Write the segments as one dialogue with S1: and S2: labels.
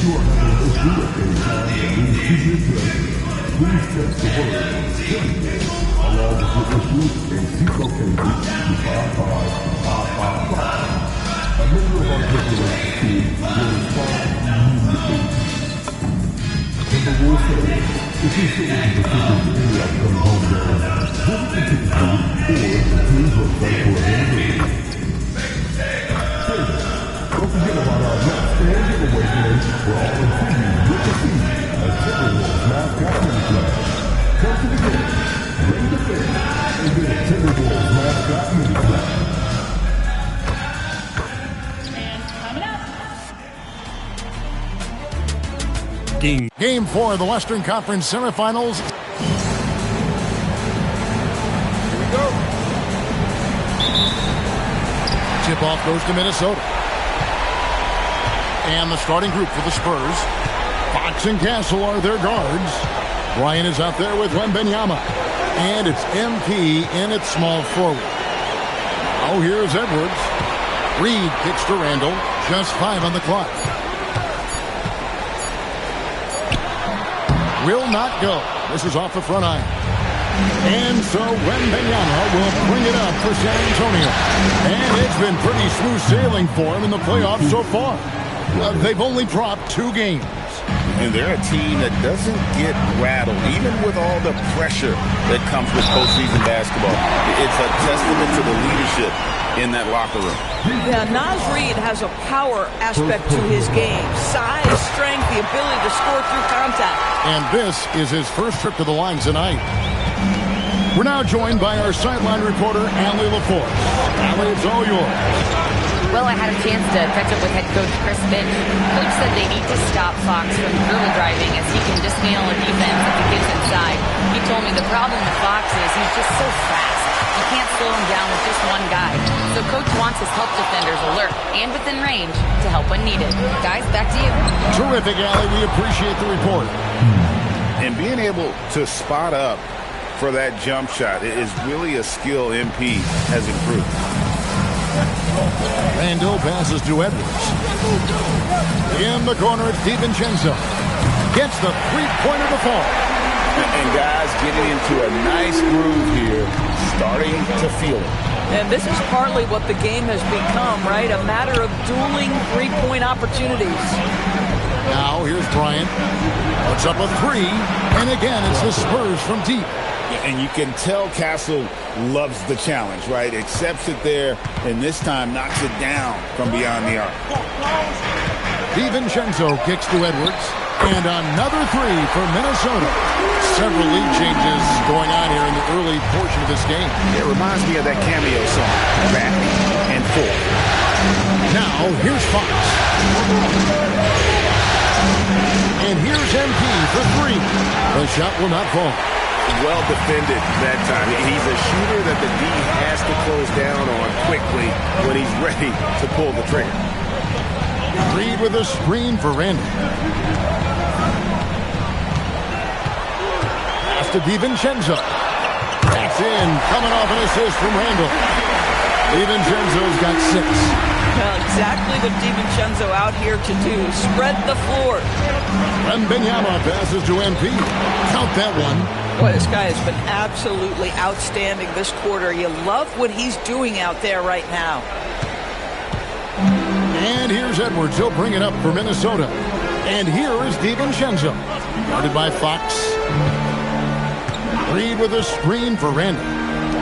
S1: you are having an issue at any time that needs to be addressed, please text the word "Timber" along with your issue and seat location to 55555. A member of our tripulation team will respond immediately. Timber will say, if you're still looking for tickets to any upcoming home games, visit the ticket booth or the team's website for availability. Don't forget about our next fan giveaway day where all attendees will receive a Timberwolves mascot mini club. Come to the game, ring the bell, and get a Timberwolves mascot mini club.
S2: And coming up.
S3: Game 4 of the Western Conference semifinals. Here we go. Tip-off goes to Minnesota. And the starting group for the Spurs. Fox and Castle are their guards. Ryan is out there with Wembanyama. And it's MP in at small forward. Oh, here's Edwards. Reed kicks to Randall. Just 5 on the clock. Will not go. This is off the front iron. And so Wembanyama will bring it up for San Antonio. And it's been pretty smooth sailing for him in the playoffs so far. They've only dropped 2 games.
S4: And they're a team that doesn't get rattled, even with all the pressure that comes with postseason basketball. It's a testament to the leadership in that locker room.
S5: Yeah, Naz Reid has a power aspect to his game. Size, strength, the ability to score through contact.
S3: And this is his first trip to the line tonight. We're now joined by our sideline reporter, Allie LaForce. Allie, it's all yours.
S6: Well, I had a chance to catch up with head coach Chris Finch. Coach said they need to stop Fox from dribble driving as he can dismantle a defense if he gets inside. He told me the problem with Fox is he's just so fast. You can't slow him down with just one guy. So coach wants his help defenders alert and within range to help when needed. Guys, back to you.
S3: Terrific, Allie. We appreciate the report.
S4: And being able to spot up for that jump shot is really a skill MP has improved.
S3: Randall passes to Edwards. In the corner, it's DiVincenzo. Gets the three-pointer to fall.
S4: And guys getting into a nice groove here, starting to feel it.
S5: And this is partly what the game has become, right? A matter of dueling three-point opportunities.
S3: Now, here's Bryant. Puts up a 3. And again, it's the Spurs from deep.
S4: And you can tell Castle loves the challenge, right? Accepts it there, and this time knocks it down from beyond the arc.
S3: DiVincenzo kicks to Edwards. And another 3 for Minnesota. Several lead changes going on here in the early portion of this game.
S4: It reminds me of that cameo song, Back and Forth.
S3: Now, here's Fox. And here's MP for 3. The shot will not fall.
S4: Well defended that time. He's a shooter that the D has to close down on quickly when he's ready to pull the trigger.
S3: Reed with a screen for Randall. Pass to DiVincenzo. That's in. Coming off an assist from Randall. DiVincenzo's got 6.
S5: Well, exactly what DiVincenzo out here to do. Spread the floor.
S3: Wembanyama passes to MP. Count that one.
S5: Boy, this guy has been absolutely outstanding this quarter. You love what he's doing out there right now.
S3: And here's Edwards. He'll bring it up for Minnesota. And here is DiVincenzo. Guarded by Fox. Reed with a screen for Randall.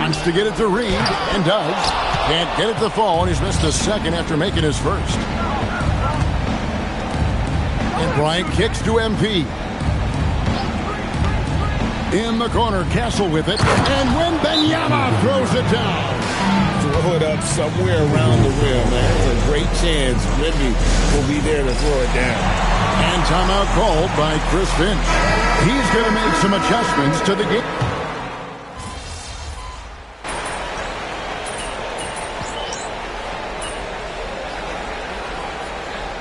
S3: Wants to get it to Reed, and does. Can't get it to fall, and he's missed a second after making his first. And Bryant kicks to MP. In the corner, Castle with it. And Wembanyama throws it down.
S4: Throw it up somewhere around the rim. There's a great chance Wemby will be there to throw it down.
S3: And timeout called by Chris Finch. He's going to make some adjustments to the game.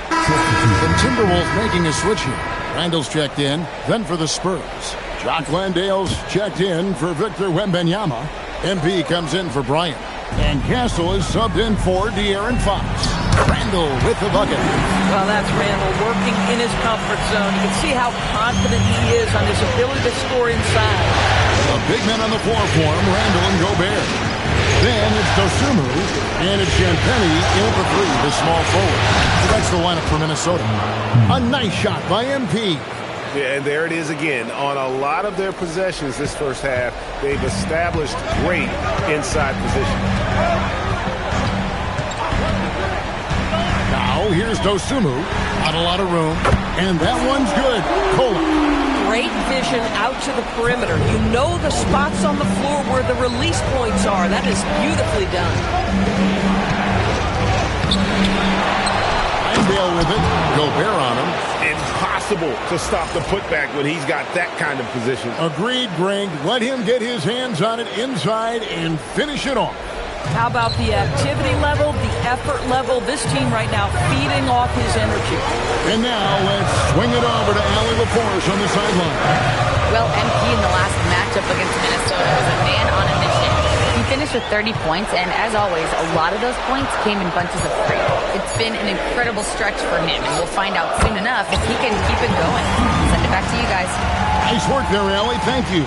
S3: The Timberwolves making a switch here. Randall's checked in, then for the Spurs. Jock Landale's checked in for Victor Wembanyama. MP comes in for Bryant. And Castle is subbed in for De'Aaron Fox. Randall with the bucket.
S5: Well, that's Randall working in his comfort zone. You can see how confident he is on his ability to score inside.
S3: A big man on the floor for him, Randall and Gobert. Then it's Dosumu, and it's Champagny in for three, the small forward. So that's the lineup for Minnesota. A nice shot by MP.
S7: Yeah, and there it is again. On a lot of their possessions this first half, they've established great inside position.
S3: Now here's Dosumu. Not a lot of room. And that one's good. Cole.
S5: Great vision out to the perimeter. You know the spots on the floor where the release points are. That is beautifully done.
S3: Bale with it. Gobert on him.
S7: Impossible to stop the putback when he's got that kind of position.
S3: Agreed, Greg. Let him get his hands on it inside and finish it off.
S5: How about the activity level, the effort level? This team right now feeding off his energy.
S3: And now let's swing it over to Allie LaForce on the sideline.
S6: Well, MP in the last matchup against Minnesota was a man on a mission. He finished with 30 points, and as always, a lot of those points came in bunches of three. It's been an incredible stretch for him, and we'll find out soon enough if he can keep it going. Send it back to you guys.
S3: Nice work there, Allie. Thank you.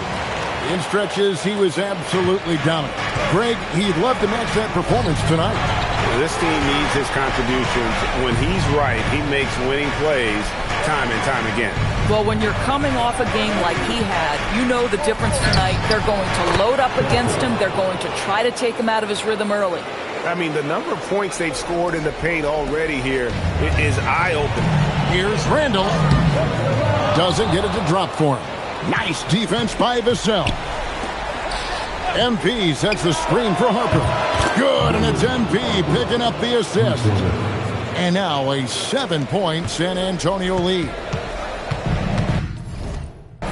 S3: In stretches, he was absolutely dominant. Greg, he'd love to match that performance tonight.
S7: This team needs his contributions. When he's right, he makes winning plays time and time again.
S5: Well, when you're coming off a game like he had, you know the difference tonight. They're going to load up against him. They're going to try to take him out of his rhythm early.
S7: I mean, the number of points they've scored in the paint already here is eye-opening.
S3: Here's Randall. Doesn't get it to drop for him. Nice defense by Vassell. MP sets the screen for Harper. Good, and it's MP picking up the assist. And now a 7-point San Antonio lead.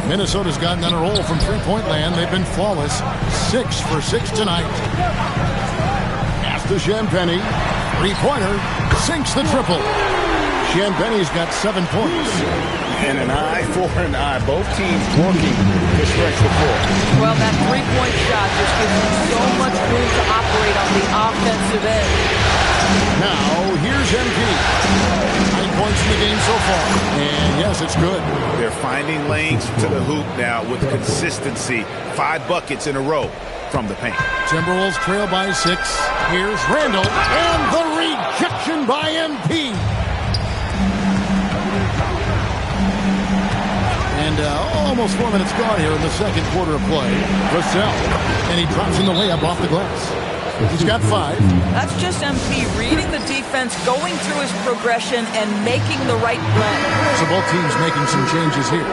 S3: Minnesota's gotten on a roll from three-point land. They've been flawless. 6 for 6 tonight. Pass to Champagny. Three-pointer. Sinks the triple. Champagny's got 7 points.
S7: And an eye for an eye. Both teams working to stretch the floor.
S5: Well, that three-point shot just gives you so much room to operate on the offensive end.
S3: Now, here's MP. 9 points in the game so far. And yes, it's good.
S7: They're finding lanes to the hoop now with consistency. 5 buckets in a row from the paint.
S3: Timberwolves trail by 6. Here's Randall. And the rejection by MP. And almost 4 minutes gone here in the second quarter of play. Vassell. And he drops in the layup off the glass. He's got 5.
S5: That's just MP reading the defense, going through his progression, and making the right play.
S3: So both teams making some changes here.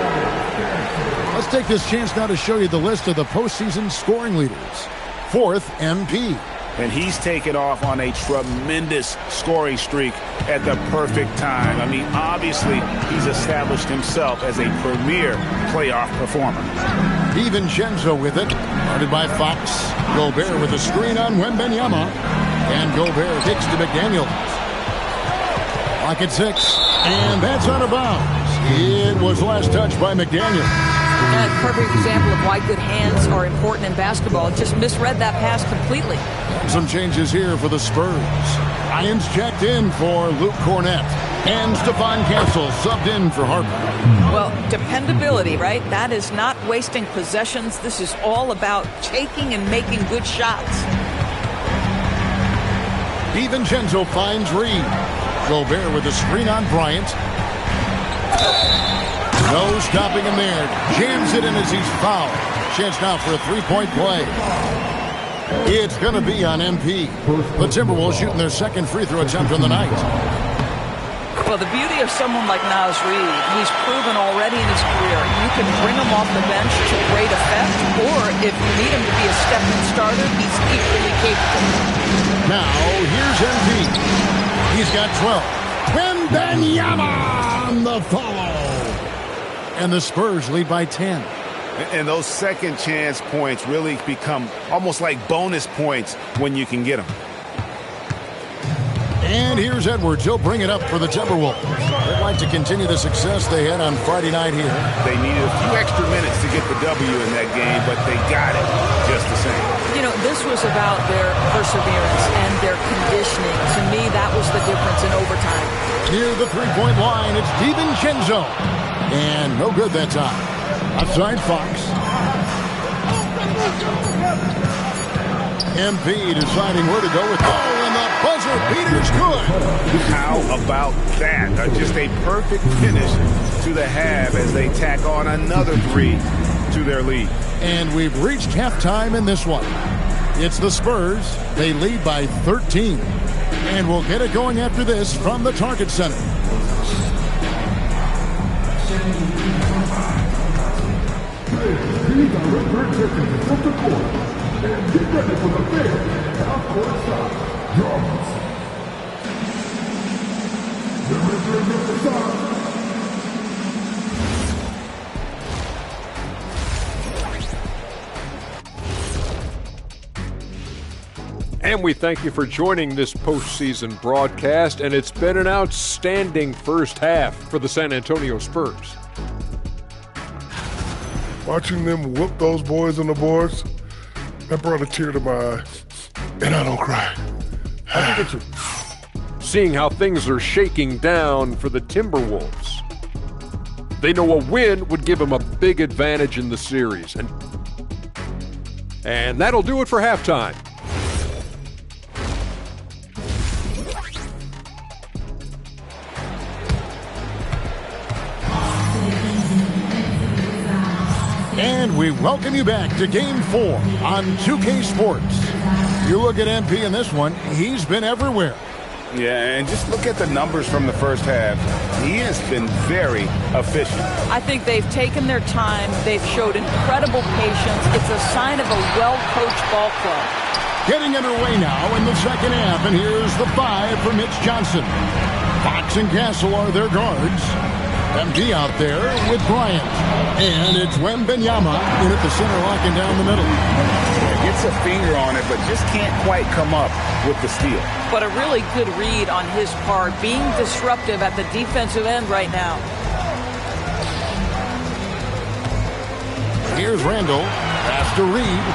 S3: Let's take this chance now to show you the list of the postseason scoring leaders. 4th, MP.
S7: And he's taken off on a tremendous scoring streak at the perfect time. I mean, obviously, he's established himself as a premier playoff performer.
S3: DiVincenzo with it. Guarded by Fox. Gobert with a screen on Wembanyama. And Gobert kicks to McDaniel. Clock at 6. And that's out of bounds. It was last touched by McDaniel.
S5: A perfect example of why good hands are important in basketball. Just misread that pass completely.
S3: Some changes here for the Spurs. Irons checked in for Luke Cornett. And Stephon Castle subbed in for Harper.
S5: Well, dependability, right? That is not wasting possessions. This is all about taking and making good shots.
S3: DiVincenzo finds Reed. Gobert with a screen on Bryant. No stopping him there. Jams it in as he's fouled. Chance now for a three-point play. It's going to be on MP. The Timberwolves shooting their second free throw attempt on the night.
S5: Well, the beauty of someone like Naz Reid, he's proven already in his career, you can bring him off the bench to great effect, or if you need him to be a step-in starter, he's equally capable.
S3: Now, here's MP. He's got 12. Wembanyama on the follow. And the Spurs lead by 10.
S7: And those second chance points really become almost like bonus points when you can get them.
S3: And here's Edwards. He'll bring it up for the Timberwolves. like to continue the success they had on Friday night here.
S7: They needed a few extra minutes to get the W in that game, but they got it just the same.
S5: You know, this was about their perseverance and their conditioning. To me, that was the difference in overtime.
S3: Near the three-point line, it's DiVincenzo. And no good that time. Outside Fox. MP deciding where to go with goal, and the buzzer beater's good.
S7: How about that? Just a perfect finish to the half as they tack on another 3 to their lead.
S3: And we've reached halftime in this one. It's the Spurs. They lead by 13. And we'll get it going after this from the Target Center.
S1: These are record seconds from the court. And get ready for the big half-court shot. Drums. The referee at the side.
S8: And we thank you for joining this postseason broadcast, and it's been an outstanding first half for the San Antonio Spurs.
S9: Watching them whoop those boys on the boards, that brought a tear to my eye, and I don't cry.
S8: I think it's seeing how things are shaking down for the Timberwolves. They know a win would give them a big advantage in the series, and that'll do it for halftime.
S3: And we welcome you back to Game 4 on 2K Sports. You look at MP in this one, he's been everywhere.
S7: Yeah, and just look at the numbers from the first half. He has been very efficient.
S5: I think they've taken their time. They've showed incredible patience. It's a sign of a well-coached ball club.
S3: Getting underway now in the second half, and here's the 5 for Mitch Johnson. Fox and Castle are their guards. MP out there with Bryant. And it's Wembanyama in at the center, locking down the middle.
S7: Gets a finger on it, but just can't quite come up with the steal.
S5: But a really good read on his part, being disruptive at the defensive end right now.
S3: Here's Randall. Pass to Reed.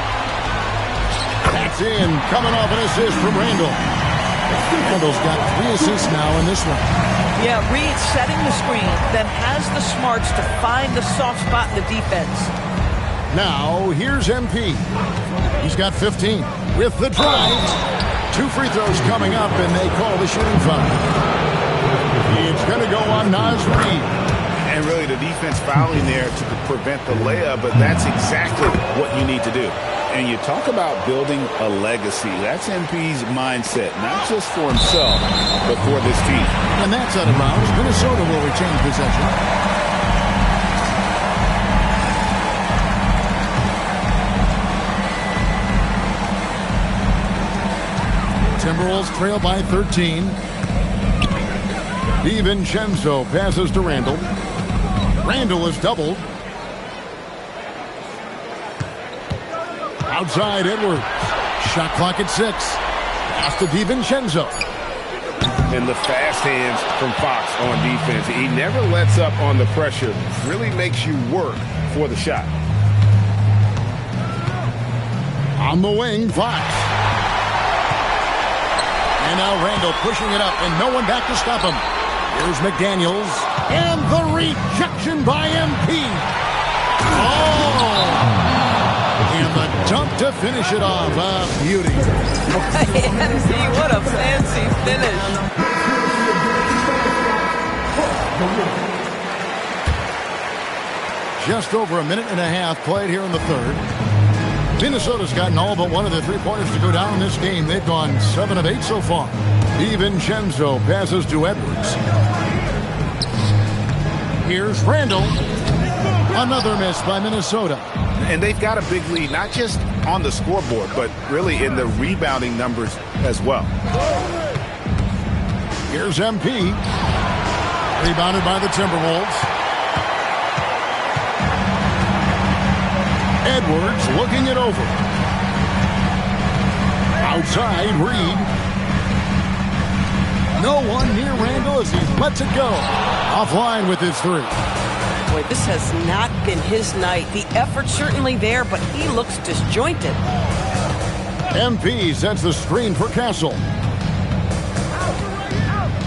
S3: That's in. Coming off an assist from Randall. Randall's got 3 assists now in this one.
S5: Yeah, Reed setting the screen, then has the smarts to find the soft spot in the defense.
S3: Now, here's MP. He's got 15 with the drive. 2 free throws coming up, and they call the shooting foul. It's going to go on Naz Reed.
S7: And really, the defense fouling there to prevent the layup, but that's exactly what you need to do. And you talk about building a legacy. That's MP's mindset, not just for himself, but for this team.
S3: And that's out of bounds. Minnesota will retain possession. Timberwolves trail by 13. DiVincenzo passes to Randall. Randall is doubled. Outside Edwards. Shot clock at 6. Pass to DiVincenzo.
S7: And the fast hands from Fox on defense. He never lets up on the pressure. Really makes you work for the shot.
S3: On the wing, Fox. And now Randall pushing it up, and no one back to stop him. Here's McDaniels. And the rejection by MP. Oh! And the dunk to finish it off. Beauty.
S5: MP, what a fancy finish.
S3: Just over a minute and a half played here in the third. Minnesota's gotten all but one of the three-pointers to go down in this game. They've gone 7 of 8 so far. DiVincenzo passes to Edwards. Here's Randall. Another miss by Minnesota.
S7: And they've got a big lead, not just on the scoreboard, but really in the rebounding numbers as well.
S3: Here's MP. Rebounded by the Timberwolves. Edwards looking it over. Outside, Reed. No one near Randall as he lets it go. Offline with his three.
S10: Boy, this has not been his night. The effort's certainly there, but he looks disjointed.
S3: MP sets the screen for Castle.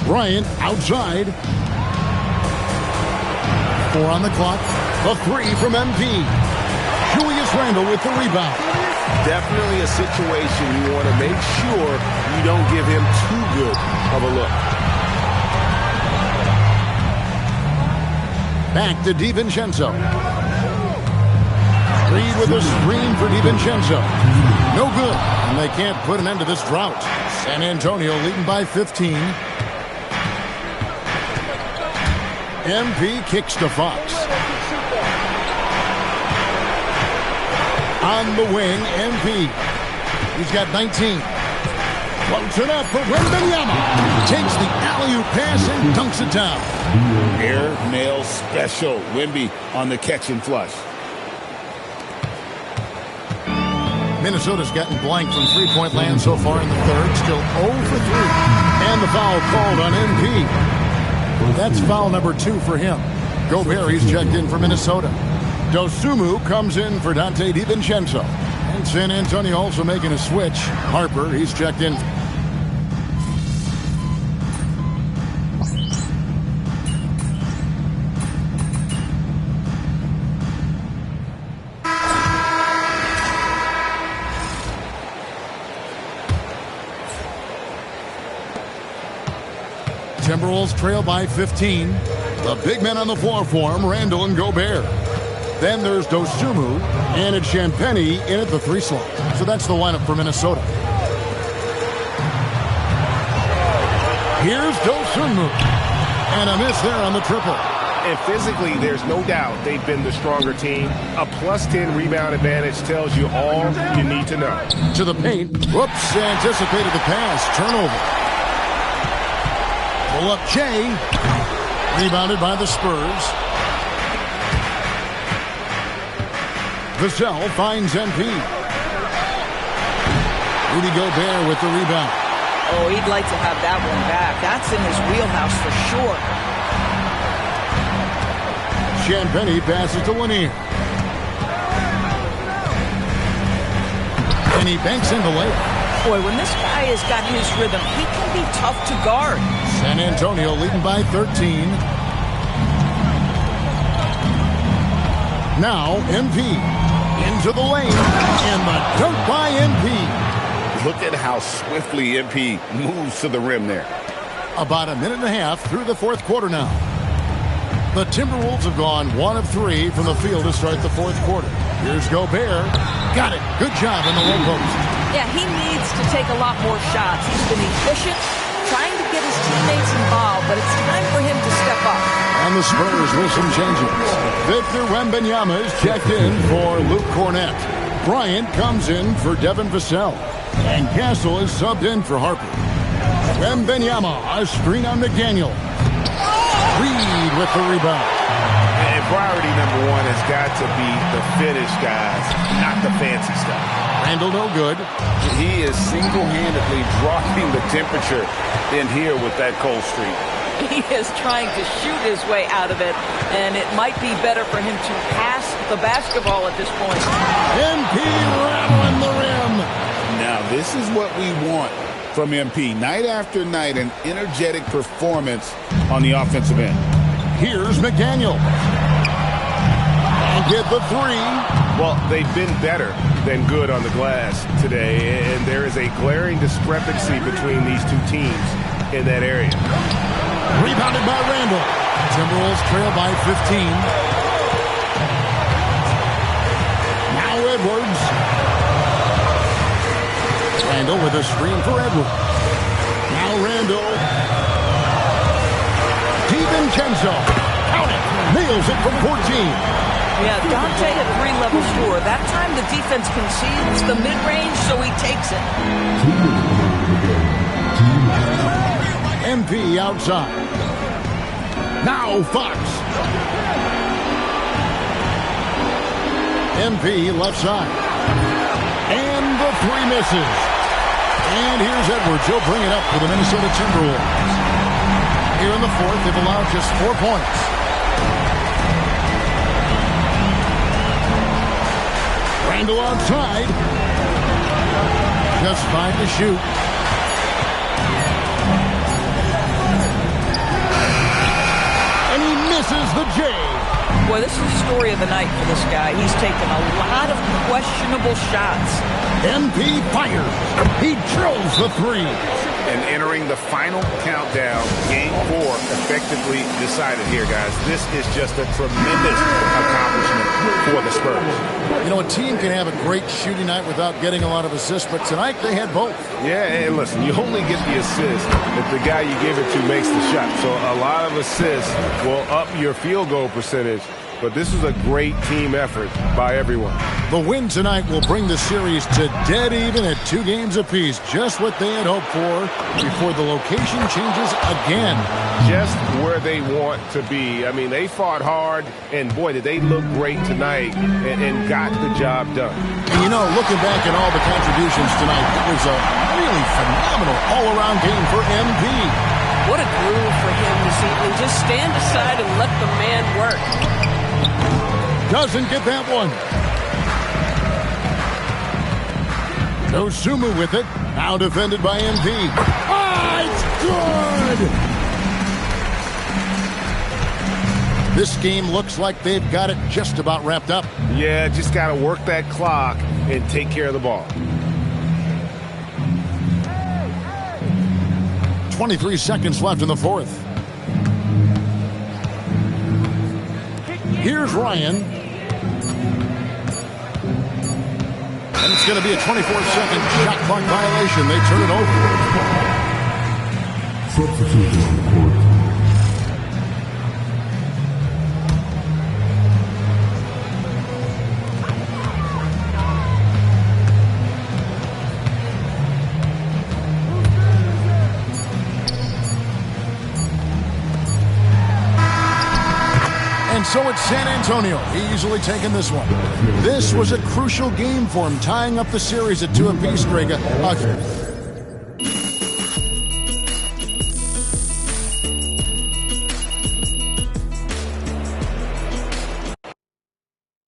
S3: Bryant outside. 4 on the clock. The three from MP. Julius Randle with the rebound.
S7: Definitely a situation you want to make sure you don't give him too good of a look.
S3: Back to DiVincenzo. Reed with a screen for DiVincenzo. No good, and they can't put an end to this drought. San Antonio leading by 15. MP kicks to Fox. On the wing, MP. He's got 19. Floats it up for Wembanyama. Takes the alley-oop pass and dunks it down.
S7: Air mail special. Wemby on the catch and flush.
S3: Minnesota's gotten blank from three-point land so far in the third. Still 0 for 3. And the foul called on MP. That's foul number 2 for him. Gobert, he's checked in for Minnesota. Dosumu comes in for Dante DiVincenzo. And San Antonio also making a switch. Harper, he's checked in. Timberwolves trail by 15. The big men on the floor for him, Randall and Gobert. Then there's Dosumu, and it's Champagnie in at the 3 slot. So that's the lineup for Minnesota. Here's Dosumu. And a miss there on the triple.
S11: And physically, there's no doubt they've been the stronger team. A +10 rebound advantage tells you all you need to know.
S3: To the paint. Whoops, anticipated the pass. Turnover. Pull up Jay. Rebounded by the Spurs. Vassell finds MP. Rudy Gobert with the rebound.
S5: Oh, he'd like to have that one back. That's in his wheelhouse for sure.
S3: Champagnie passes to Lanier. And he banks in the layup.
S5: Boy, when this guy has got his rhythm, he can be tough to guard.
S3: San Antonio leading by 13. Now MP into the lane, and the dunk by MP.
S7: Look at how swiftly MP moves to the rim there.
S3: About a minute and a half through the fourth quarter now. The Timberwolves have gone 1 of 3 from the field to start the fourth quarter. Here's Gobert. Got it. Good job in the low post.
S5: Yeah, he needs to take a lot more shots. He's been efficient, trying to get his teammates involved, but it's time for him to step up.
S3: And the Spurs with some changes. Victor Wembanyama is checked in for Luke Cornett. Bryant comes in for Devin Vassell. And Castle is subbed in for Harper. Wembanyama, a screen on McDaniel. Reed with the rebound.
S11: And priority number 1 has got to be the finish, guys, not the fancy stuff.
S3: Randall no good.
S7: He is single-handedly dropping the temperature in here with that cold streak.
S5: He is trying to shoot his way out of it, and it might be better for him to pass the basketball at this point.
S3: MP rattling the rim.
S7: Now, this is what we want from MP. Night after night, an energetic performance on the offensive end.
S3: Here's McDaniel. And get the 3.
S11: Well, they've been better than good on the glass today, and there is a glaring discrepancy between these two teams in that area.
S3: Rebounded by Randall. Timberwolves trail by 15. Now Edwards. Randall with a screen for Edwards. Now Randall. DiVincenzo. Count it. Nails it from 14.
S5: Yeah, Dante a 3-level scorer. That time the defense concedes the mid-range, so he takes it.
S3: MP outside. Now Fox. MP left side. And the 3 misses. And here's Edwards. He'll bring it up for the Minnesota Timberwolves. here in the fourth. They've allowed just 4 points. Randall outside. Just 5 to shoot. And he misses the J.
S5: Boy, this is the story of the night for this guy. He's taken a lot of questionable shots.
S3: MP fires. He drills the 3.
S7: And entering the final countdown, game 4 effectively decided here, guys. This is just a tremendous accomplishment for the Spurs.
S3: You know, a team can have a great shooting night without getting a lot of assists, but tonight they had both.
S11: Yeah, and listen, you only get the assist if the guy you give it to makes the shot. So a lot of assists will up your field goal percentage, but this is a great team effort by everyone.
S3: The win tonight will bring the series to dead even at 2 games apiece, just what they had hoped for before the location changes again.
S11: Just where they want to be. I mean, they fought hard, and boy, did they look great tonight and got the job done.
S3: And you know, looking back at all the contributions tonight, it was a really phenomenal all-around game for MP.
S10: What a groove for him this evening. Just stand aside and let the man work.
S3: Doesn't get that one. No Sumu with it. Now defended by MP. Ah, it's good! This game looks like they've got it just about wrapped up.
S11: Yeah, just got to work that clock and take care of the ball.
S3: 23 seconds left in the fourth. Here's Ryan. And it's going to be a 24-second shot clock violation. They turn it over.
S1: Substitution on the court.
S3: And so it's San Antonio, easily taking this one. This was a crucial game for him, tying up the series at 2 apiece, Greg.